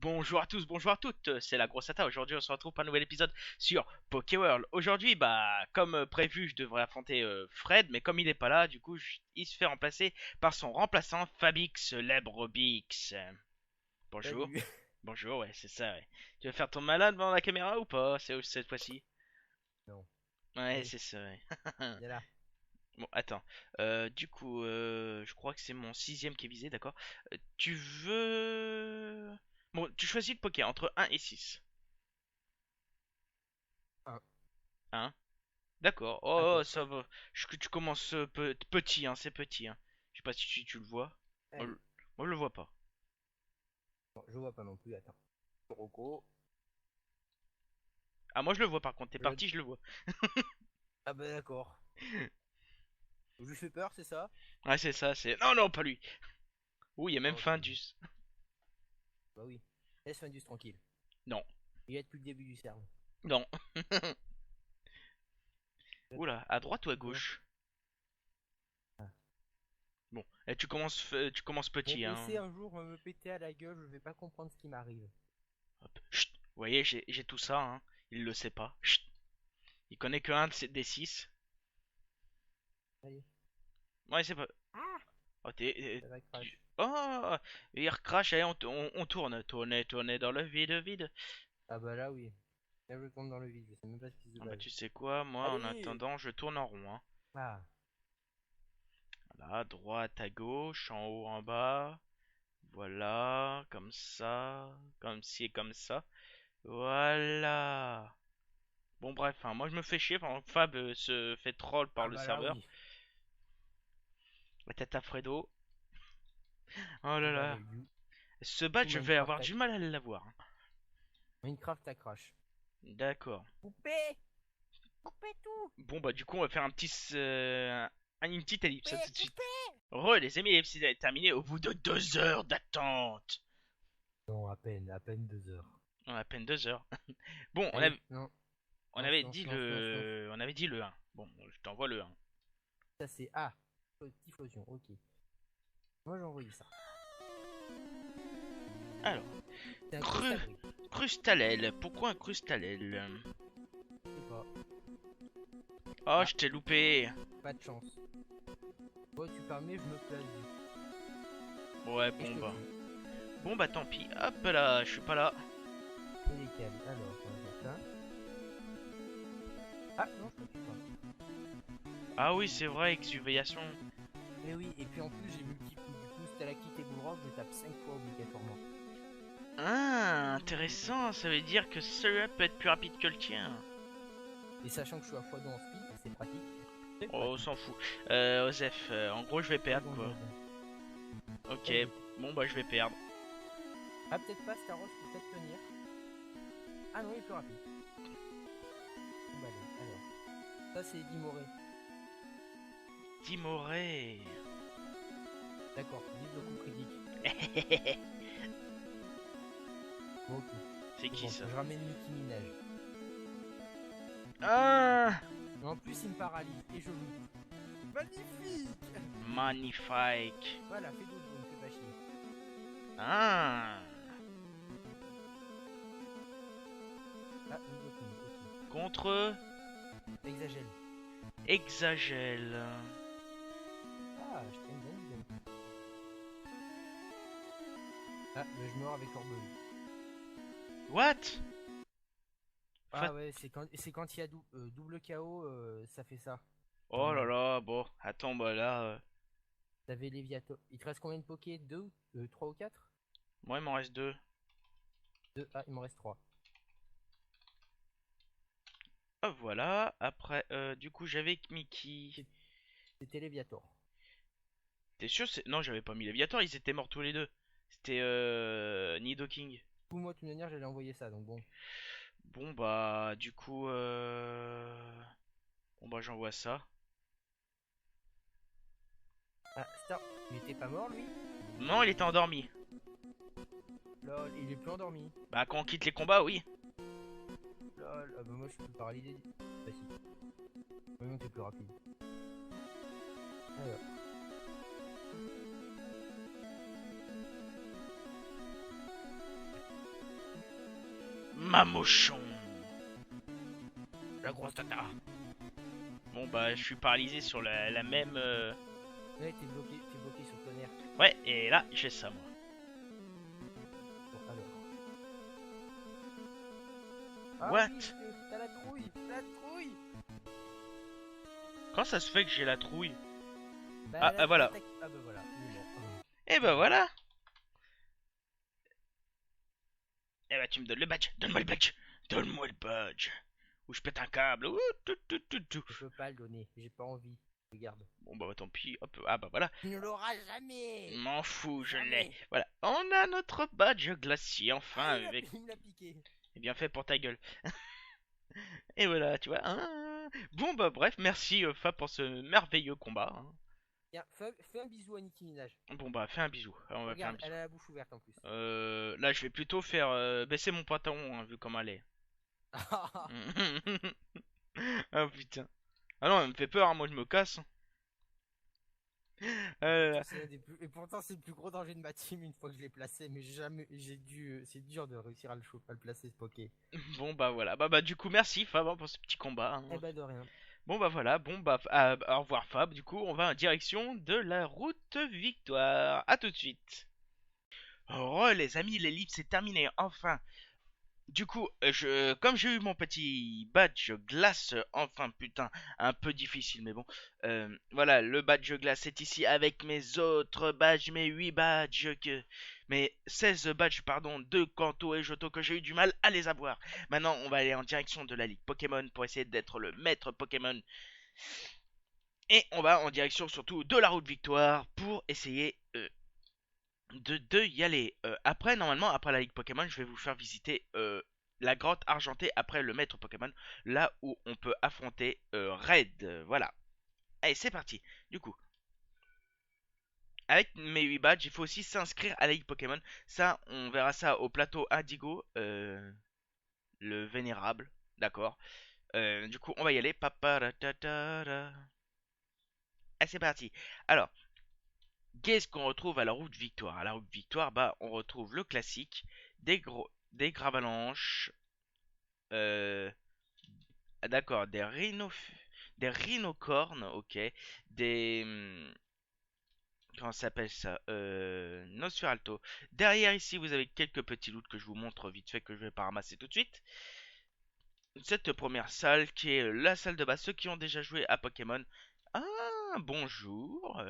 Bonjour à tous, bonjour à toutes, c'est la grosse Ata. Aujourd'hui, on se retrouve pour un nouvel épisode sur Pokéworld. Aujourd'hui, comme prévu, je devrais affronter Fred, mais comme il est pas là, du coup, il se fait remplacer par son remplaçant, Fabix, célèbre Bix. Bonjour. Salut. Bonjour, ouais, c'est ça, ouais. Tu veux faire ton malade devant la caméra ou pas, c'est cette fois-ci? Non. Ouais, Allez, c'est ça, ouais. viens là. Bon, attends. Je crois que c'est mon sixième qui est visé, d'accord. Tu veux... Bon, tu choisis le Poké entre un et 6. Un. Hein? D'accord. Oh, D'accord. ça va. Tu commences petit, hein, c'est petit, hein. Je sais pas si tu le vois. Moi, Allez. je le vois pas. Bon, je vois pas non plus, attends. Rocco. Ah, moi je le vois par contre. T'es Je... parti, je le vois. Ah bah d'accord. Je lui fais peur, c'est ça? Ouais, c'est ça, c'est. Non, non, pas lui. Ouh, il y a même Ok. Findus. Bah oui. Laisse Findus tranquille. Non, Il est depuis le début du serveur. non. Je- Oula, à droite ou à C'est quoi? gauche? Ah. Bon, et tu commences Mon petit, hein. PC un jour va me péter à la gueule, je vais pas comprendre ce qui m'arrive. Hop. Chut. Vous voyez, j'ai tout ça, hein. Il le sait pas. Chut. Il connaît que un des 6. Allez. Ouais, c'est pas. Ah. Oh, Ça va crash. Oh, il recrache, allez, on tourne. Tournez, tournez dans le vide, vide. Ah bah là oui. Là je tombe dans le vide, je sais même pas ce qui se Ah bah passe. tu sais quoi, moi en Allez. attendant je tourne en rond, hein. Ah. Voilà, à droite, à gauche, en haut, en bas. Voilà, comme ça, comme ci et comme ça. Voilà. Bon bref, hein, moi je me fais chier, enfin, Fab se fait troll par Ah le bah là serveur. oui. La tête à Fredo. Oh Ah là bah là. oui. Ce Du bat, coup je vais Minecraft avoir à... du mal à l'avoir, hein. Minecraft à crash. D'accord. Coupez. Coupez tout. Bon bah du coup on va faire une petite ellipse, à Coupez. tout de suite. Coupez. Re, les amis, l'ellipse est terminée au bout de 2 heures d'attente. Non, à peine 2 heures. On a à peine 2 heures. Bon, Allez, non, lance, lance, lance, lance, lance. on avait dit le 1. Bon, je t'envoie le 1. Ça c'est A, diffusion, ok. Moi j'ai envoyé ça. Alors, C'est un cru, crustabri. crustalel. Pourquoi un crustalel? Je sais pas. Oh, Ah, je t'ai loupé. pas de chance. Bon, tu permets, je me place Ouais, et je bon te bah. tue. Bon bah tant pis. Hop là, je suis pas là. Et lesquels? Alors, on va faire ça. Ah non, je peux pas. Ah oui, c'est vrai, exuvation. Mais oui, et puis en plus j'ai multiple. Du coup, stalactite et boulrock, je tape 5 fois obligatoirement. Ah, intéressant. Ça veut dire que celui-là peut être plus rapide que le tien. Et sachant que je suis à x2 en speed, c'est pratique. C'est Oh, on pratique. s'en fout. Osef, en gros, je vais perdre Dragon quoi. Blood. Ok, Vas-y. bon bah je vais perdre. Ah, peut-être pas, Staros peut peut-être tenir. Ah non, il est plus rapide. Bon, bah, allez, alors. Ça c'est Dimoré. Timoré. D'accord, vive le coup critique. Bon, ok. C'est C'est qui bon, ça? je ramène Nicki Minaj. Ah, Mais en plus, il me paralyse et je loupe. Magnifique. magnifique. Voilà, fais dodo, ne me fais pas chier. Ah, Ah, nouveau coup, contre ok. Exagèle. Exagel. Ah, je t'aime bien. Ah, mais je meurs avec l'orgueil. What? Ah Fa- ouais, c'est quand il y a double KO, ça fait ça. Oh là Normalement. là, bon, attends, bah là, T'avais Léviato. Il te reste combien de Poké? 2 3 ou 4? moi il m'en reste 2. 2. Ah, il m'en reste 3. Ah voilà, après, du coup j'avais Mickey. C'était Léviator. T'es sûr Non, j'avais pas mis Léviator, ils étaient morts tous les deux. C'était Nidoking. Pour moi, de toute manière, j'allais envoyer ça, donc bon. Bon bah, du coup, bon bah j'envoie ça. Ah, Star. Il était pas mort, lui? Non, il était endormi. Lol, il est plus endormi. Bah quand on quitte les combats, oui. Lol, ah bah moi je suis plus paralysé. Bah si. Mais non, t'es plus rapide. Alors. Mamochon. La grosse tata. Bon bah je suis paralysé sur la même... Ouais, t'es bloqué sur le tonnerre. Ouais, et là j'ai ça moi. Bon, alors. Ah What? oui, t'as la trouille. La trouille. Quand ça se fait que j'ai la trouille? Bah, Voilà. Ah bah voilà, il est mort. Et bah voilà. Eh bah tu me donnes le badge. Donne-moi le badge. Donne-moi le badge. Ou je pète un câble. Ouh, tout. Je peux pas le donner, j'ai pas envie. Regarde. Bon bah tant pis. Hop. Ah bah voilà. Tu ne l'auras jamais. M'en fous, je l'ai. Jamais. Voilà. On a notre badge glacier enfin Ah, avec... il me l'a piqué. Eh bien fait pour ta gueule. Et voilà, tu vois. Hein. Bon bah bref, merci Fab pour ce merveilleux combat. Hein. Tiens, fais un bisou à Nicki Minaj. Bon bah fais un bisou. On va faire un Regarde, bisou. elle a la bouche ouverte en plus. Là je vais plutôt faire baisser mon pantalon hein, vu comment elle est. Ah putain. Ah non, elle me fait peur, hein, moi je me casse. Et pourtant c'est le plus gros danger de ma team une fois que je l'ai placé, mais jamais c'est dur de réussir à le placer ce poké. Bon bah voilà, bah du coup merci Fab hein, pour ce petit combat. Hein. Eh bah de rien. Bon bah voilà, bon bah au revoir Fab, du coup on va en direction de la route victoire. À tout de suite. Oh les amis, les livres c'est terminé, enfin. Du coup, comme j'ai eu mon petit badge glace, enfin putain, un peu difficile, mais bon. Voilà, le badge glace est ici avec mes autres badges, mes 8 badges, mes 16 badges, pardon, de Kanto et Johto que j'ai eu du mal à les avoir. Maintenant, on va aller en direction de la Ligue Pokémon pour essayer d'être le maître Pokémon. Et on va en direction surtout de la route victoire pour essayer de y aller. Après, normalement, après la Ligue Pokémon, je vais vous faire visiter la grotte argentée après le maître Pokémon, là où on peut affronter Red. Voilà. Allez, c'est parti. Du coup, avec mes 8 badges, il faut aussi s'inscrire à la Ligue Pokémon. Ça, on verra ça au plateau Indigo, le vénérable. D'accord. Du coup, on va y aller. Paparatatara. Allez, c'est parti. Alors, qu'est-ce qu'on retrouve à la route victoire? À la route victoire, bah, on retrouve le classique, des gravalanches, euh, d'accord, des rhinocornes, ok, des, comment ça s'appelle ça? Nosferalto. Derrière ici, vous avez quelques petits loots que je vous montre vite fait que je vais pas ramasser tout de suite. Cette première salle qui est la salle de base. Ceux qui ont déjà joué à Pokémon. Ah, bonjour.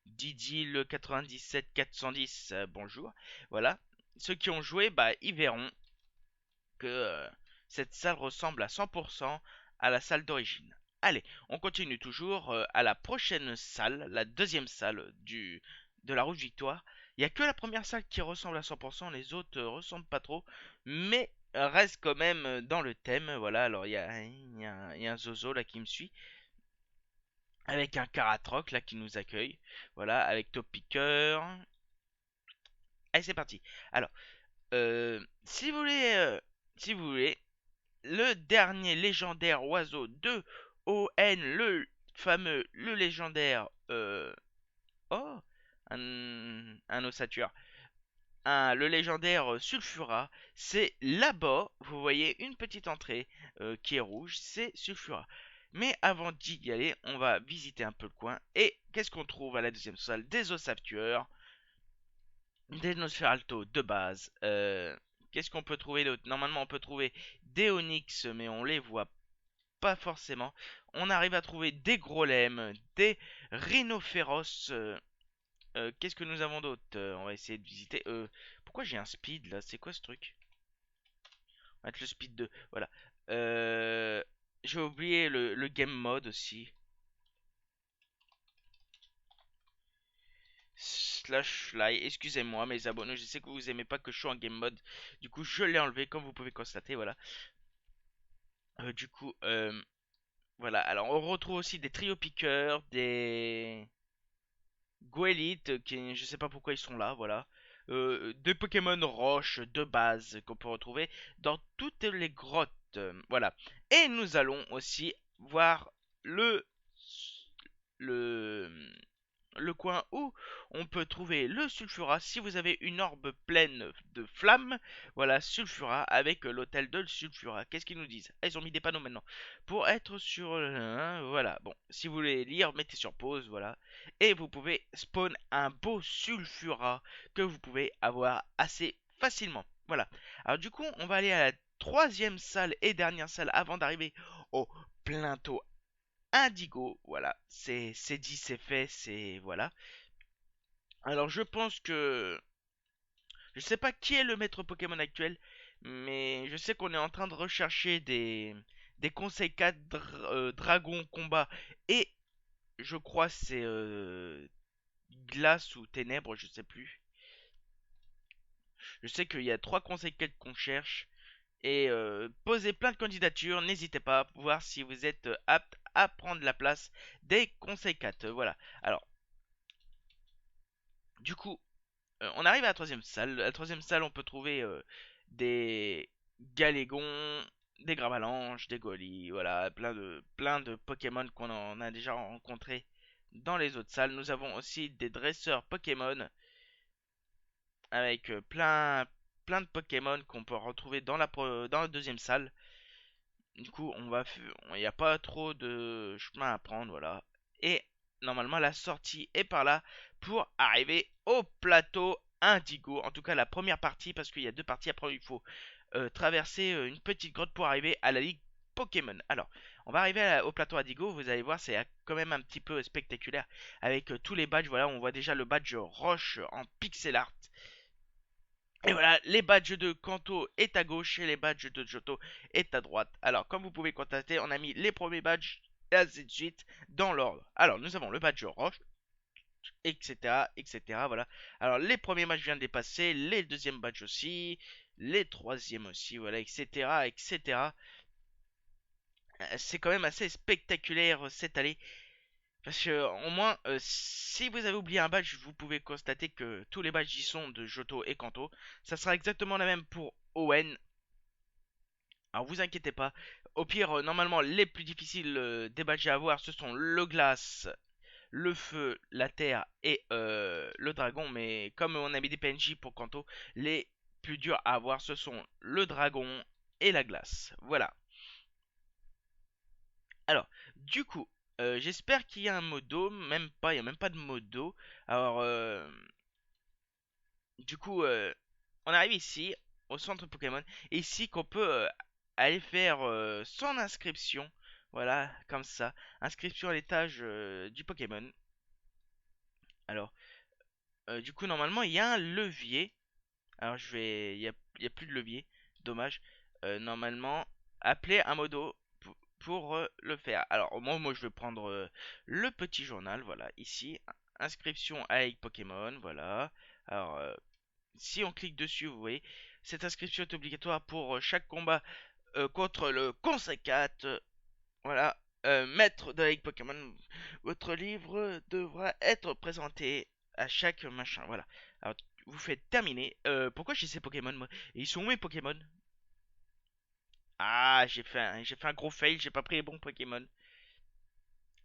Didi le 97 410, bonjour. Voilà. Ceux qui ont joué, bah, ils verront que cette salle ressemble à 100% à la salle d'origine. Allez, on continue toujours à la prochaine salle, la deuxième salle de la route Victoire. Il n'y a que la première salle qui ressemble à 100%, les autres ressemblent pas trop, mais reste quand même dans le thème. Voilà, alors il y a un Zozo là qui me suit, avec un Karatroc là qui nous accueille. Voilà, avec Top Picker. Allez, c'est parti. Alors, si vous voulez, le dernier légendaire oiseau de ON, le légendaire, oh, un ossature, le légendaire Sulfura, c'est là-bas, vous voyez une petite entrée qui est rouge, c'est Sulfura. Mais avant d'y aller, on va visiter un peu le coin. Et qu'est-ce qu'on trouve à la deuxième salle? Des ossatueurs, des Nosferalto de base. Qu'est-ce qu'on peut trouver d'autre? Normalement, on peut trouver des Onyx, mais on les voit pas forcément. On arrive à trouver des Grolem, des Rhinophéros. Qu'est-ce que nous avons d'autre? On va essayer de visiter. Pourquoi j'ai un speed là? C'est quoi ce truc? On va mettre le speed 2. Voilà. J'ai oublié le game mode aussi. Slash fly. Excusez-moi mes abonnés, je sais que vous aimez pas que je sois en game mode. Du coup, je l'ai enlevé comme vous pouvez constater. Voilà. Du coup, voilà. Alors, on retrouve aussi des trio piqueurs, des Goélite, qui je sais pas pourquoi ils sont là. Voilà. Des Pokémon roches de base qu'on peut retrouver dans toutes les grottes. Voilà. Et nous allons aussi voir le le coin où on peut trouver le sulfura. Si vous avez une orbe pleine de flammes, voilà, sulfura avec l'hôtel de sulfura. Qu'est-ce qu'ils nous disent? Ah, ils ont mis des panneaux maintenant. Pour être sur voilà, bon, si vous voulez lire, mettez sur pause, voilà. Et vous pouvez spawn un beau sulfura que vous pouvez avoir assez facilement. Voilà. Alors du coup, on va aller à la troisième salle et dernière salle avant d'arriver au plateau indigo. Voilà, c'est dit, c'est fait, c'est voilà. Alors je pense que je sais pas qui est le maître Pokémon actuel, mais je sais qu'on est en train de rechercher des conseils 4 dragon combat et je crois c'est glace ou ténèbres, je sais plus. Je sais qu'il y a trois conseils 4 qu'on cherche et posez plein de candidatures, n'hésitez pas à voir si vous êtes apte à prendre la place des conseils 4. Voilà. Alors, du coup, on arrive à la troisième salle. La troisième salle, on peut trouver des Galégons, des Gravalanches, des Golis, voilà, plein de Pokémon qu'on en a déjà rencontrés dans les autres salles. Nous avons aussi des dresseurs Pokémon avec plein de Pokémon qu'on peut retrouver dans la deuxième salle. Du coup, il n'y a pas trop de chemin à prendre, voilà. Et normalement, la sortie est par là pour arriver au plateau Indigo. En tout cas, la première partie, parce qu'il y a deux parties. Après, il faut traverser une petite grotte pour arriver à la ligue Pokémon. Alors, on va arriver au plateau Indigo. Vous allez voir, c'est quand même un petit peu spectaculaire avec tous les badges. Voilà, on voit déjà le badge Roche en pixel art. Et voilà, les badges de Kanto est à gauche et les badges de Johto est à droite. Alors, comme vous pouvez constater, on a mis les premiers badges et ainsi de suite dans l'ordre. Alors, nous avons le badge roche, etc., etc. Voilà. Alors, les premiers matchs viennent de passer, les deuxièmes badges aussi, les troisièmes aussi, voilà, etc., etc. C'est quand même assez spectaculaire cette allée. Parce que, au moins, si vous avez oublié un badge, vous pouvez constater que tous les badges y sont de Johto et Kanto. Ça sera exactement la même pour Owen. Alors vous inquiétez pas. Au pire, normalement, les plus difficiles des badges à avoir, ce sont le glace, le feu, la terre et le dragon. Mais comme on a mis des PNJ pour Kanto, les plus durs à avoir, ce sont le dragon et la glace. Voilà. Alors, du coup, j'espère qu'il y a un modo. Même pas, il n'y a même pas de modo. Alors, du coup, on arrive ici, au centre Pokémon. Et ici qu'on peut aller faire son inscription. Voilà, comme ça. Inscription à l'étage du Pokémon. Alors, du coup, normalement, il y a un levier. Alors, il y a plus de levier. Dommage. Normalement, appeler un modo pour le faire. Alors, moi, je vais prendre le petit journal. Voilà, ici. Inscription avec Pokémon. Voilà. Alors, si on clique dessus, vous voyez, cette inscription est obligatoire pour chaque combat contre le Conseil 4. Voilà. Maître de la Ligue Pokémon, votre livre devra être présenté à chaque machin. Voilà. Alors, vous faites terminer. Pourquoi j'ai ces Pokémon, moi? Et ils sont où mes Pokémon? Ah, j'ai fait un gros fail, j'ai pas pris les bons Pokémon.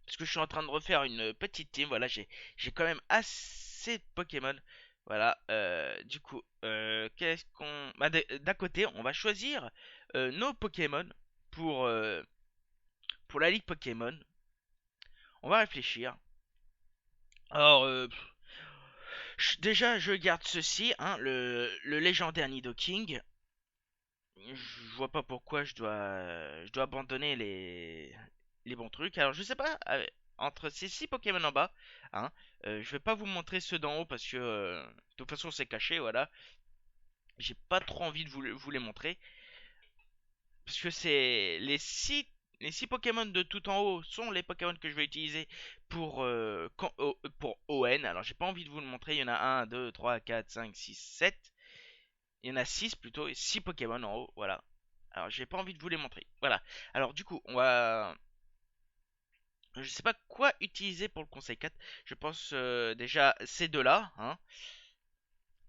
Parce que je suis en train de refaire une petite team. Voilà, j'ai quand même assez de Pokémon. Voilà, du coup, qu'est-ce qu'on... Bah, d'un côté, on va choisir nos Pokémon pour, euh, pour la Ligue Pokémon. On va réfléchir. Alors, déjà, je garde ceci, hein, le légendaire Nidoking. Je vois pas pourquoi je dois abandonner les bons trucs. Alors, je sais pas, entre ces 6 Pokémon en bas, hein, je vais pas vous montrer ceux d'en haut parce que de toute façon c'est caché, voilà. J'ai pas trop envie de vous les montrer. Parce que c'est les six Pokémon de tout en haut sont les Pokémon que je vais utiliser pour ON. Alors j'ai pas envie de vous le montrer. Il y en a un 2 3 4 5 6 7. Il y en a 6 plutôt. Et 6 Pokémon en haut. Voilà. Alors j'ai pas envie de vous les montrer. Voilà. Alors du coup, on va... Je sais pas quoi utiliser pour le conseil 4. Je pense déjà ces deux-là, hein.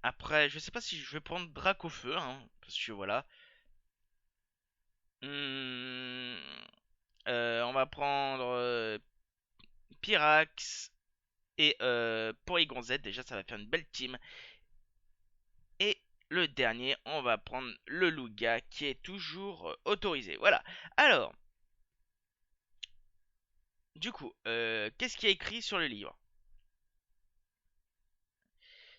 Après, je sais pas si je vais prendre Dracofeu, hein, parce que voilà. Hmm, on va prendre Pyrax. Et Porygon Z, déjà, ça va faire une belle team. Et le dernier, on va prendre le Lugia qui est toujours autorisé. Voilà. Alors, du coup, qu'est-ce qui est écrit sur le livre?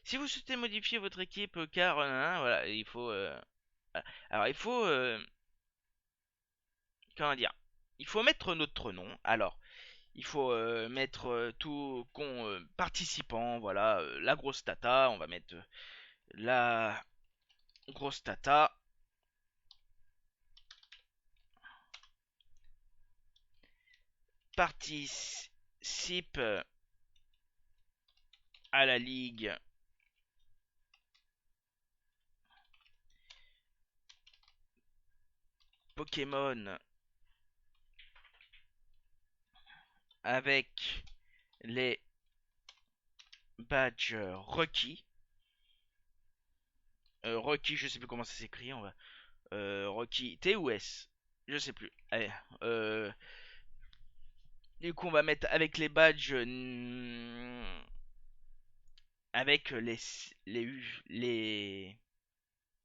Si vous souhaitez modifier votre équipe, car voilà, il faut. Alors, il faut. Comment dire? Il faut mettre notre nom. Alors, il faut mettre tout participant. Voilà, la grosse tata. On va mettre la grosse tata. Participe à la ligue Pokémon avec les badges requis. Requis, je sais plus comment ça s'écrit. On va requis T ou S, je sais plus. Allez, du coup, on va mettre avec les badges, avec les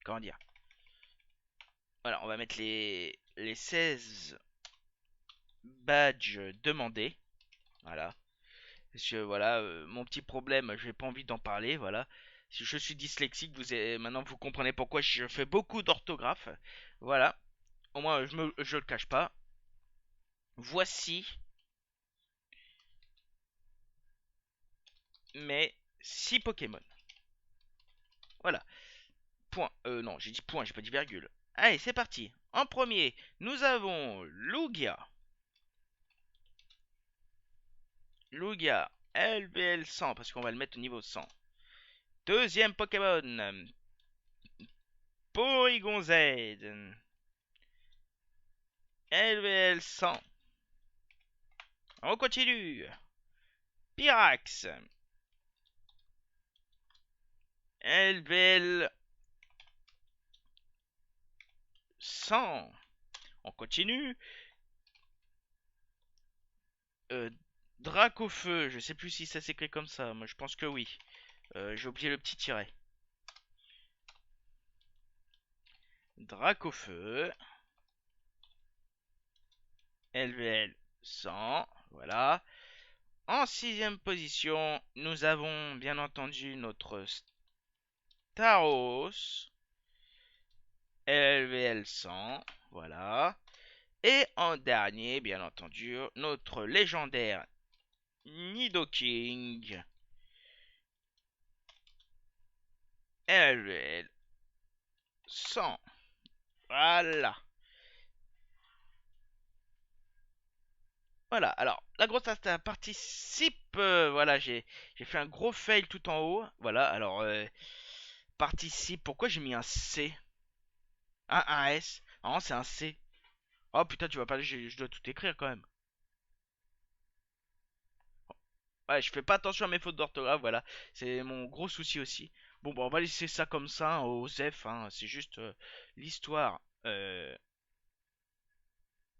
comment dire. Voilà, on va mettre les 16 badges demandés. Voilà. Parce que voilà, mon petit problème, j'ai pas envie d'en parler, voilà. Si je suis dyslexique, maintenant vous comprenez pourquoi je fais beaucoup d'orthographe. Voilà. Au moins, je le cache pas. Voici mes 6 Pokémon. Voilà. Point. Non, j'ai dit point, j'ai pas dit virgule. Allez, c'est parti. En premier, nous avons Lugia. Lugia LBL 100, parce qu'on va le mettre au niveau 100. Deuxième Pokémon, Porygon Z. LBL 100. On continue. Pyrax. LBL 100. On continue. Euh, Dracofeu. Je sais plus si ça s'écrit comme ça. Moi, je pense que oui. J'ai oublié le petit tiret. Dracofeu. LVL 100. Voilà. En sixième position, nous avons bien entendu notre Staros. LVL 100. Voilà. Et en dernier, bien entendu, notre légendaire Nidoking. LVL 100. Voilà. Voilà, alors la grosse Asta participe. Voilà, j'ai fait un gros fail tout en haut. Voilà, alors participe. Pourquoi j'ai mis un C? Un S? Non, c'est un C. Oh putain, tu vas parler, je dois tout écrire quand même. Ouais, je fais pas attention à mes fautes d'orthographe, voilà. C'est mon gros souci aussi. Bon, bah, on va laisser ça comme ça, hein, aux F, hein. C'est juste l'histoire.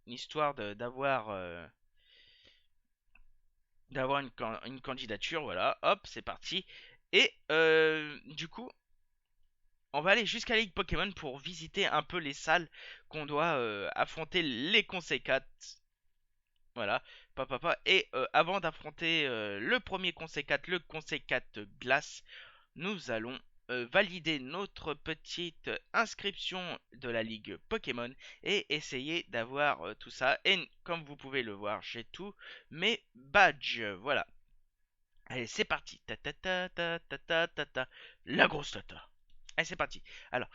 L'histoire d'avoir une candidature, voilà. Hop, c'est parti. Et du coup, on va aller jusqu'à la Ligue Pokémon pour visiter un peu les salles qu'on doit affronter les Conseil 4. Voilà, papa. Et avant d'affronter le premier Conseil 4, le Conseil 4 Glace, nous allons valider notre petite inscription de la Ligue Pokémon et essayer d'avoir tout ça. Et comme vous pouvez le voir, j'ai tous mes badges. Voilà. Allez, c'est parti. Ta ta ta ta ta ta ta ta. La grosse tata. Allez, c'est parti. Alors,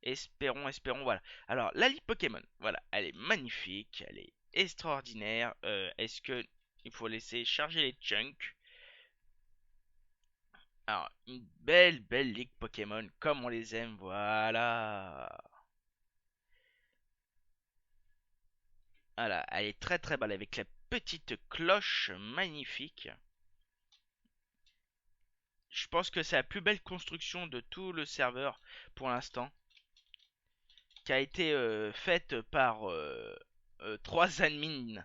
espérons, voilà. Alors, la Ligue Pokémon, voilà, elle est magnifique, elle est extraordinaire. Est-ce que il faut laisser charger les chunks? Alors, une belle Ligue Pokémon, comme on les aime, voilà. Voilà, elle est très belle avec la petite cloche magnifique. Je pense que c'est la plus belle construction de tout le serveur pour l'instant, qui a été faite par 3 admins.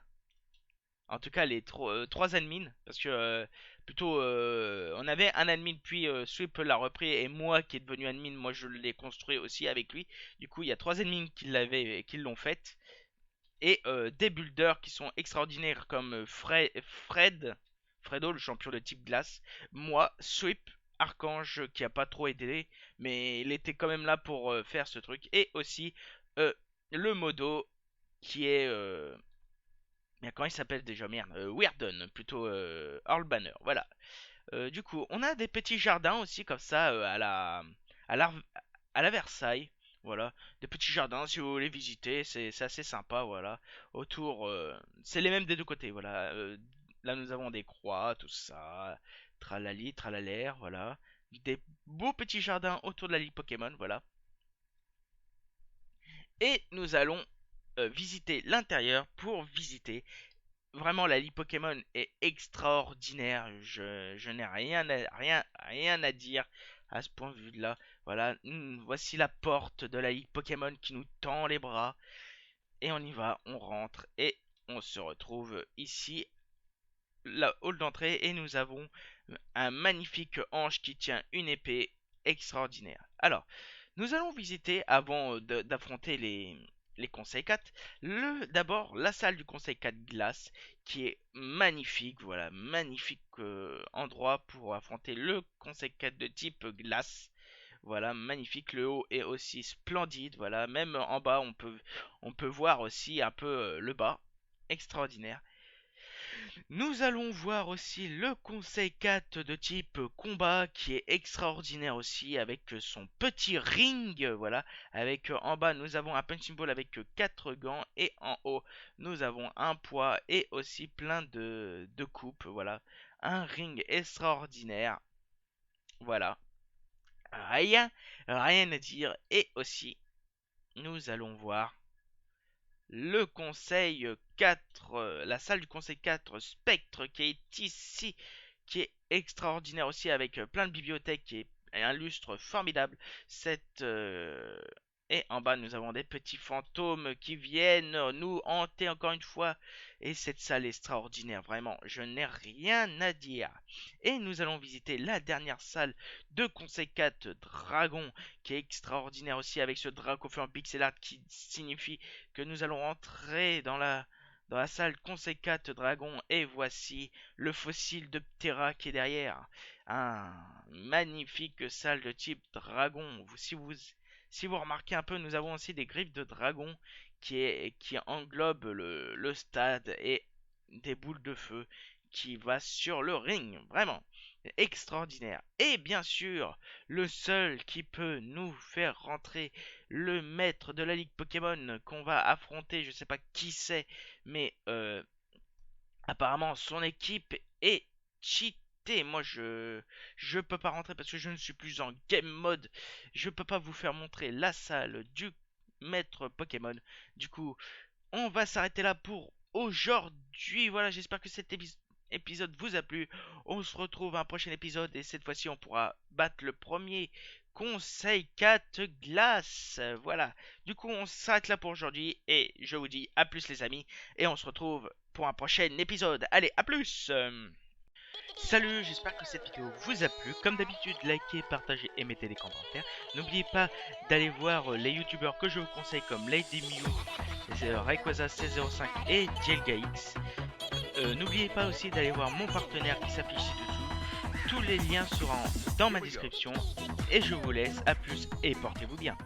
En tout cas, les 3 admins. Parce que plutôt, on avait un admin, puis Sweep l'a repris. Et moi qui est devenu admin, moi je l'ai construit aussi avec lui. Du coup, il y a 3 admins qui l'ont fait. Et des builders qui sont extraordinaires comme Fredo, le champion de type glace. Moi, Sweep, Archange qui a pas trop aidé, mais il était quand même là pour faire ce truc. Et aussi euh, le Modo qui est mais comment il s'appelle déjà? Merde, Weirdon, plutôt Earl Banner. Voilà. Du coup, on a des petits jardins aussi comme ça à la à la Versailles. Voilà, des petits jardins si vous voulez visiter, c'est assez sympa. Voilà, autour, c'est les mêmes des deux côtés. Voilà, là nous avons des croix, tout ça, tralali, tralalaire. Voilà, des beaux petits jardins autour de la ligue Pokémon. Voilà, et nous allons visiter l'intérieur pour visiter. Vraiment, la ligue Pokémon est extraordinaire. Je n'ai rien à dire à ce point de vue-là. Voilà, voici la porte de la ligue Pokémon qui nous tend les bras. Et on y va, on rentre et on se retrouve ici, la hall d'entrée. Et nous avons un magnifique ange qui tient une épée extraordinaire. Alors, nous allons visiter, avant d'affronter les conseils 4, d'abord la salle du conseil 4 glace, qui est magnifique, voilà, magnifique endroit pour affronter le conseil 4 de type glace. Voilà, magnifique, le haut est aussi splendide, voilà, même en bas on peut voir aussi un peu le bas, extraordinaire. Nous allons voir aussi le conseil 4 de type combat qui est extraordinaire aussi avec son petit ring, voilà, avec en bas nous avons un punching ball avec 4 gants et en haut nous avons un poids et aussi plein de coupes, voilà, un ring extraordinaire, voilà, rien, rien à dire. Et aussi nous allons voir le conseil 4, la salle du conseil 4 Spectre qui est ici, qui est extraordinaire aussi avec plein de bibliothèques et un lustre formidable. Et en bas nous avons des petits fantômes qui viennent nous hanter encore une fois. Et cette salle est extraordinaire, vraiment, je n'ai rien à dire. Et nous allons visiter la dernière salle de conseil 4 Dragon qui est extraordinaire aussi avec ce Dracofeu en pixel art qui signifie que nous allons entrer dans la salle Conseil 4 Dragon. Et voici le fossile de Ptera qui est derrière. Un magnifique salle de type dragon. Si vous remarquez un peu, nous avons aussi des griffes de dragon qui englobent le stade et des boules de feu qui va sur le ring. Vraiment extraordinaire. Et bien sûr, le seul qui peut nous faire rentrer, le maître de la ligue Pokémon qu'on va affronter, je sais pas qui c'est, mais apparemment son équipe est cheatée. Moi je peux pas rentrer parce que je ne suis plus en game mode. Je peux pas vous faire montrer la salle du maître Pokémon. Du coup, on va s'arrêter là pour aujourd'hui. Voilà, j'espère que cet épisode vous a plu. On se retrouve à un prochain épisode et cette fois-ci on pourra battre le premier conseil 4 glace. Voilà, du coup on s'arrête là pour aujourd'hui et je vous dis à plus les amis et on se retrouve pour un prochain épisode. Allez, à plus. Salut, j'espère que cette vidéo vous a plu. Comme d'habitude, likez, partagez et mettez des commentaires. N'oubliez pas d'aller voir les youtubeurs que je vous conseille comme Lady Mew, Rayquaza 1605 et Dielgax. N'oubliez pas aussi d'aller voir mon partenaire qui s'affiche ci-dessous. Tous les liens seront dans ma description. Et je vous laisse, à plus et portez-vous bien.